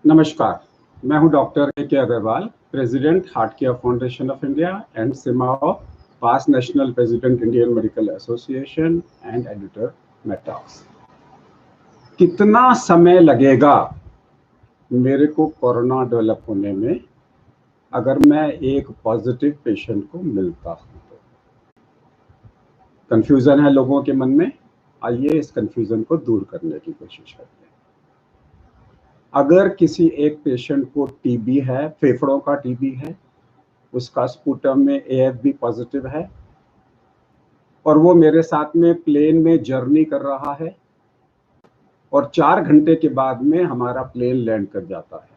नमस्कार, मैं हूं doctor K Aggarwal, president heart care foundation of India and CMAAO, past national president Indian medical association and editor Medtalks. कितना समय लगेगा मेरे को कोरोना डेवलप होने में अगर मैं एक पॉजिटिव पेशेंट को मिलता हूं तो? कंफ्यूजन है लोगों के मन में। आइए इस कंफ्यूजन को दूर करने की कोशिश करते हैं। अगर किसी एक पेशेंट को टीबी है, फेफड़ों का टीबी है, उसका स्पूटम में एएफबी पॉजिटिव है और वो मेरे साथ में प्लेन में जर्नी कर रहा है और 4 घंटे के बाद में हमारा प्लेन लैंड कर जाता है,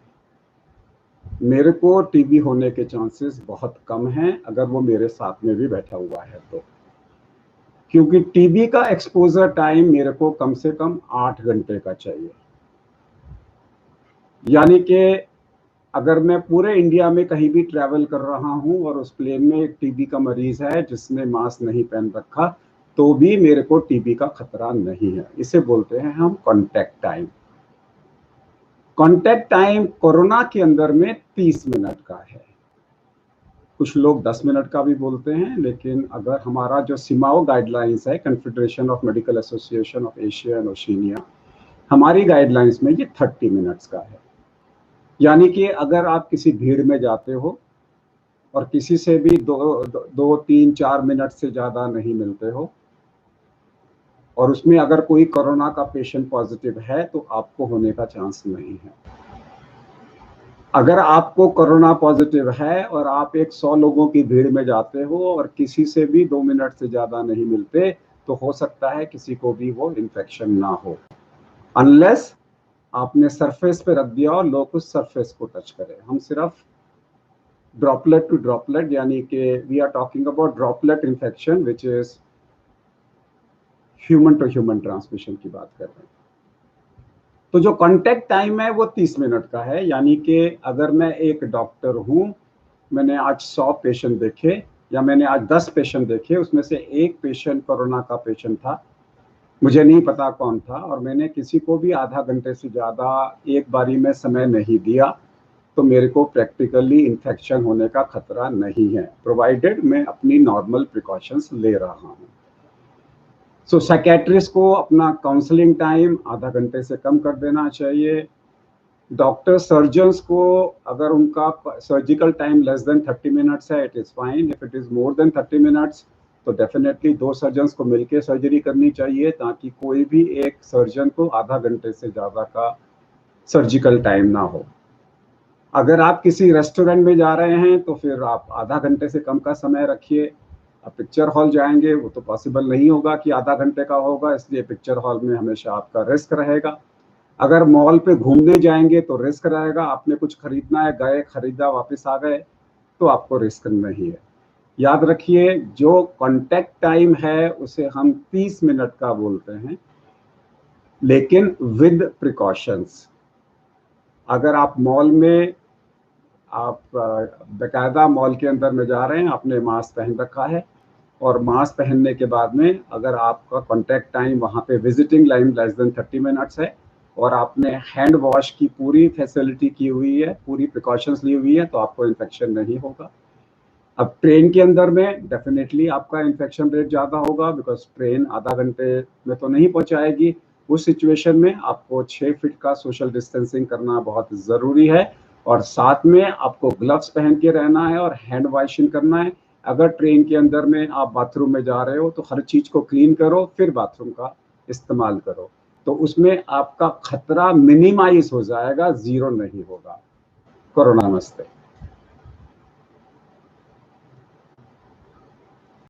मेरे को टीबी होने के चांसेस बहुत कम हैं अगर वो मेरे साथ में भी बैठा हुआ है तो, क्योंकि टीबी का एक्सपोजर टाइम मेरे को कम से कम 8 घंटे का चाहिए। यानी कि अगर मैं पूरे इंडिया में कहीं भी ट्रैवल कर रहा हूं और उस प्लेन में एक टीबी का मरीज है जिसने मास्क नहीं पहन रखा, तो भी मेरे को टीबी का खतरा नहीं है। इसे बोलते हैं हम contact time. Contact time corona के अंदर में 30 मिनट का है। कुछ लोग 10 मिनट का भी बोलते हैं, लेकिन अगर हमारा जो सिमाओ गाइडलाइंस है, confederation of medical association of Asia and Oceania, हमारी गाइडलाइंस में ये 30 मिनट्स का है। यानी कि अगर आप किसी भीड़ में जाते हो और किसी से भी 2, 3, 4 मिनट से ज़्यादा नहीं मिलते हो और उसमें अगर कोई कोरोना का पेशेंट पॉजिटिव है तो आपको होने का चांस नहीं है। अगर आपको कोरोना पॉजिटिव है और आप एक 100 लोगों की भीड़ में जाते हो और किसी से भी 2 मिनट से ज़्यादा नहीं मिलते, तो हो सकता है किसी को भी वो इन्फेक्शन ना हो, अनलेस आपने सरफेस पे रख दिया और लोग उस सरफेस को टच करें। हम सिर्फ ड्रॉपलेट टू ड्रॉपलेट, यानी कि we are talking about droplet infection which is human to human transmission की बात कर रहे हैं। तो जो कांटेक्ट टाइम है वो 30 मिनट का है। यानी कि अगर मैं एक डॉक्टर हूं, मैंने आज 100 पेशेंट देखे या मैंने आज 10 पेशेंट देखे, उसमें से एक पेशेंट कोरोना का पेशेंट था, मुझे नहीं पता कौन था, और मैंने किसी को भी आधा घंटे से ज़्यादा एक बारी में समय नहीं दिया, तो मेरे को प्रैक्टिकली इन्फेक्शन होने का खतरा नहीं है, प्रोवाइडेड मैं अपनी नॉर्मल प्रिकॉशंस ले रहा हूँ। सो साइकेट्रिस्ट को अपना काउंसलिंग टाइम आधा घंटे से कम कर देना चाहिए। डॉक्टर सर्जन्स को अगर उनका surgical time less than 30 minutes है, it is fine. If it is more than 30 minutes तो डेफिनेटली 2 सर्जन्स को मिलकर सर्जरी करनी चाहिए, ताकि कोई भी एक सर्जन को आधा घंटे से ज़्यादा का सर्जिकल टाइम ना हो। अगर आप किसी रेस्टोरेंट में जा रहे हैं तो फिर आप आधा घंटे से कम का समय रखिए। आप पिक्चर हॉल जाएंगे, वो तो पॉसिबल नहीं होगा कि आधा घंटे का होगा, इसलिए पिक्चर हॉल में हमेशा आपका रिस्क रहेगा। अगर मॉल पे घूमने जाएंगे तो रिस्क रहेगा, आपने कुछ खरीदना है, गए, खरीदा, वापस आ गए, तो आपको रिस्क नहीं है। याद रखिए, जो कॉन्टैक्ट टाइम है उसे हम 30 मिनट का बोलते हैं, लेकिन विद प्रिकॉशंस। अगर आप मॉल में, आप बाकायदा मॉल के अंदर में जा रहे हैं, आपने मास्क पहन रखा है, और मास्क पहनने के बाद में अगर आपका कॉन्टैक्ट टाइम वहाँ पे visiting line less than 30 minutes है और आपने हैंड वॉश की पूरी फैसिलिटी की हुई है, पूरी प्रिकॉशंस ली हुई है, तो आपको इन्फेक्शन नहीं होगा। अब ट्रेन के अंदर में डेफिनेटली आपका इन्फेक्शन रेट ज़्यादा होगा, बिकॉज ट्रेन आधा घंटे में तो नहीं पहुंचाएगी। उस सिचुएशन में आपको 6 फीट का सोशल डिस्टेंसिंग करना बहुत ज़रूरी है, और साथ में आपको ग्लव्स पहन के रहना है और हैंड वॉशिंग करना है। अगर ट्रेन के अंदर में आप बाथरूम में जा रहे हो तो हर चीज़ को क्लीन करो, फिर बाथरूम का इस्तेमाल करो, तो उसमें आपका खतरा मिनिमाइज हो जाएगा, ज़ीरो नहीं होगा। कोरोना नमस्ते।